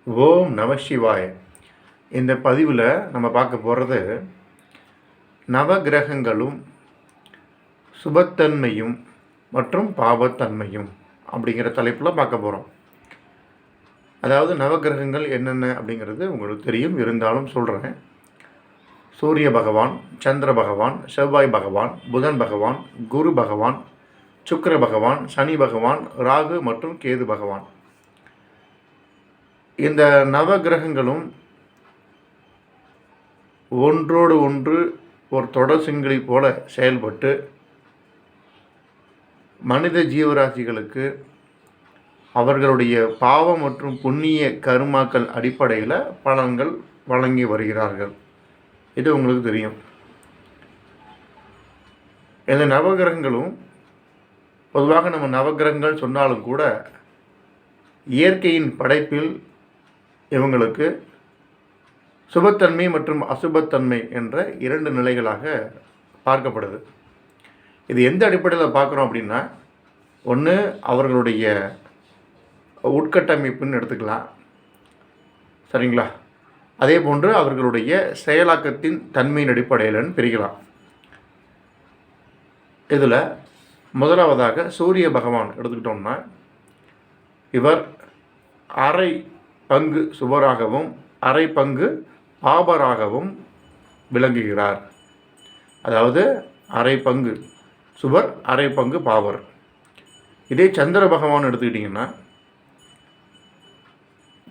ஓம் நம சிவாய. இந்த பதிவில் நம்ம பார்க்க போகிறது நவகிரகங்களும் சுபத்தன்மையும் மற்றும் பாபத்தன்மையும் அப்படிங்கிற தலைப்பில் பார்க்க போகிறோம். அதாவது நவகிரகங்கள் என்னென்ன அப்படிங்கிறது உங்களுக்கு தெரியும், இருந்தாலும் சொல்கிறேன். சூரிய பகவான், சந்திர பகவான், செவ்வாய் பகவான், புதன் பகவான், குரு பகவான், சுக்கிர பகவான், சனி பகவான், ராகு மற்றும் கேது பகவான். இந்த நவகிரகங்களும் ஒன்றோடு ஒன்று ஒரு தொடர் சிங்கிளை போல செயல்பட்டு மனித ஜீவராசிகளுக்கு அவர்களுடைய பாவம் மற்றும் புண்ணிய கருமாக்கள் அடிப்படையில் பலன்கள் வழங்கி வருகிறார்கள். இது உங்களுக்கு தெரியும். இந்த நவகிரகங்களும் பொதுவாக நம்ம நவகிரகங்கள் சொன்னாலும் கூட இயற்கையின் படைப்பில் இவங்களுக்கு சுபத்தன்மை மற்றும் அசுபத்தன்மை என்ற இரண்டு நிலைகளாக பார்க்கப்படுது. இது எந்த அடிப்படையில் பார்க்குறோம் அப்படின்னா, ஒன்று அவர்களுடைய உட்கட்டமைப்புன்னு எடுத்துக்கலாம், சரிங்களா? அதே போன்று அவர்களுடைய செயலாக்கத்தின் தன்மையின் அடிப்படையில்னு பிரிக்கலாம். இதில் முதலாவதாக சூரிய பகவான் எடுத்துக்கிட்டோம்னா, இவர் அரை பங்கு சுபராகவும் அரை பங்கு பாபராகவும் விளங்குகிறார். அதாவது அரை பங்கு சுபர், அரை பங்கு பாபர். இதே சந்திர பகவான் எடுத்துக்கிட்டிங்கன்னா,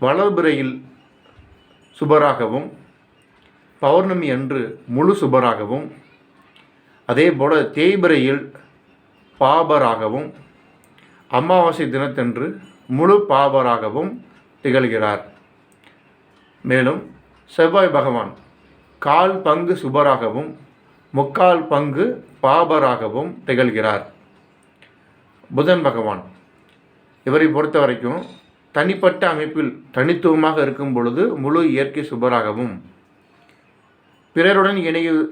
வளர்பிறையில் சுபராகவும் பௌர்ணமி அன்று முழு சுபராகவும், அதே போல் தேய்பிறையில் பாபராகவும் அமாவாசை தினத்தன்று முழு பாபராகவும் திகழ்கிறார். மேலும் செவ்வாய் பகவான் கால் பங்கு சுபராகவும் முக்கால் பங்கு பாபராகவும் திகழ்கிறார். புதன் பகவான் இவரை பொறுத்த வரைக்கும் தனிப்பட்ட அமைப்பில் தனித்துவமாக இருக்கும் பொழுது முழு இயற்கை சுபராகவும், பிறருடன்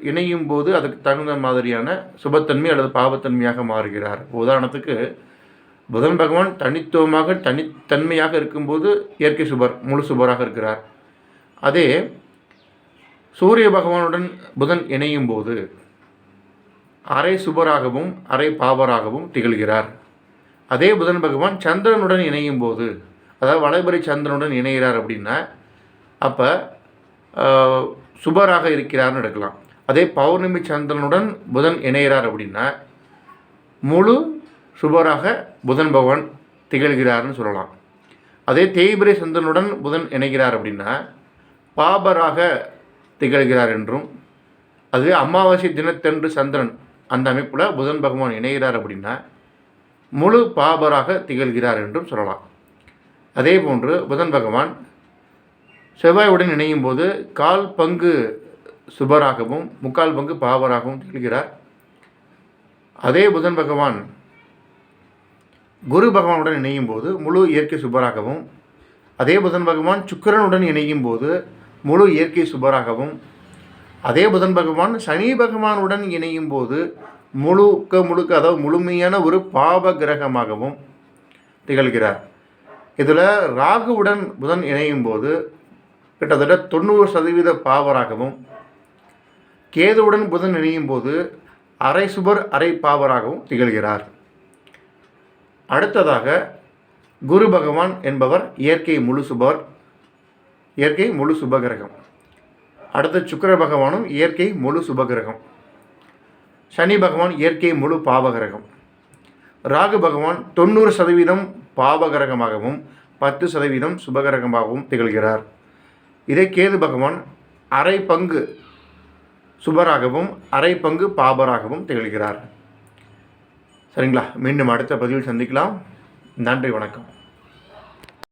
இணையும் போது அதுக்கு தகுந்த மாதிரியான சுபத்தன்மை அல்லது பாபத்தன்மையாக மாறுகிறார். உதாரணத்துக்கு புதன் பகவான் தனித்துவமாக தனித்தன்மையாக இருக்கும்போது இயற்கை சுபர், முழு சுபராக இருக்கிறார். அதே சூரிய பகவானுடன் புதன் இணையும் போது அரை சுபராகவும் அரை பாபராகவும் திகழ்கிறார். அதே புதன் பகவான் சந்திரனுடன் இணையும் போது, அதாவது வளைபறை சந்திரனுடன் இணைகிறார் அப்படின்னா அப்போ சுபராக இருக்கிறார்னு எடுக்கலாம். அதே பௌர்ணமி சந்திரனுடன் புதன் இணைகிறார் அப்படின்னா முழு சுபராக புதன் பகவான் திகழ்கிறார்னு சொல்லலாம். அதே தேய்பிறை சந்திரனுடன் புதன் இணைகிறார் அப்படின்னா பாபராக திகழ்கிறார் என்றும், அதுவே அமாவாசை தினத்தன்று சந்திரன் அந்த அமைப்பில் புதன் பகவான் இணைகிறார் அப்படின்னா முழு பாபராக திகழ்கிறார் என்றும் சொல்லலாம். அதே போன்று புதன் பகவான் செவ்வாயுடன் இணையும் போது கால் பங்கு சுபராகவும் முக்கால் பங்கு பாபராகவும் திகழ்கிறார். அதே புதன் பகவான் குரு பகவானுடன் இணையும் போது முழு இயற்கை சுபராகவும், அதே புதன் பகவான் சுக்கிரனுடன் இணையும் போது முழு இயற்கை சுபராகவும், அதே புதன் பகவான் சனி பகவானுடன் இணையும் போது முழுக்க அதாவது முழுமையான ஒரு பாப கிரகமாகவும் திகழ்கிறார். இதில் ராகுவுடன் புதன் இணையும் போது கிட்டத்தட்ட 90% பாவராகவும், கேதுவுடன் புதன் இணையும் போது அரை சுபர் அரை பாவராகவும் திகழ்கிறார். அடுத்ததாக குரு பகவான் என்பவர் இயற்கை முழு சுபர், இயற்கை முழு சுபகிரகம். அடுத்த சுக்கிர பகவானும் இயற்கை முழு சுபகிரகம். சனி பகவான் இயற்கை முழு பாபகிரகம். ராகு பகவான் 90% பாபகிரகமாகவும் 10% சுபகிரகமாகவும் திகழ்கிறார். இதே கேது பகவான் அரை பங்கு சுபராகவும் அரை பங்கு பாபராகவும் திகழ்கிறார். சரிங்களா? மீண்டும் அடுத்த பதிவில் சந்திக்கலாம். நன்றி, வணக்கம்.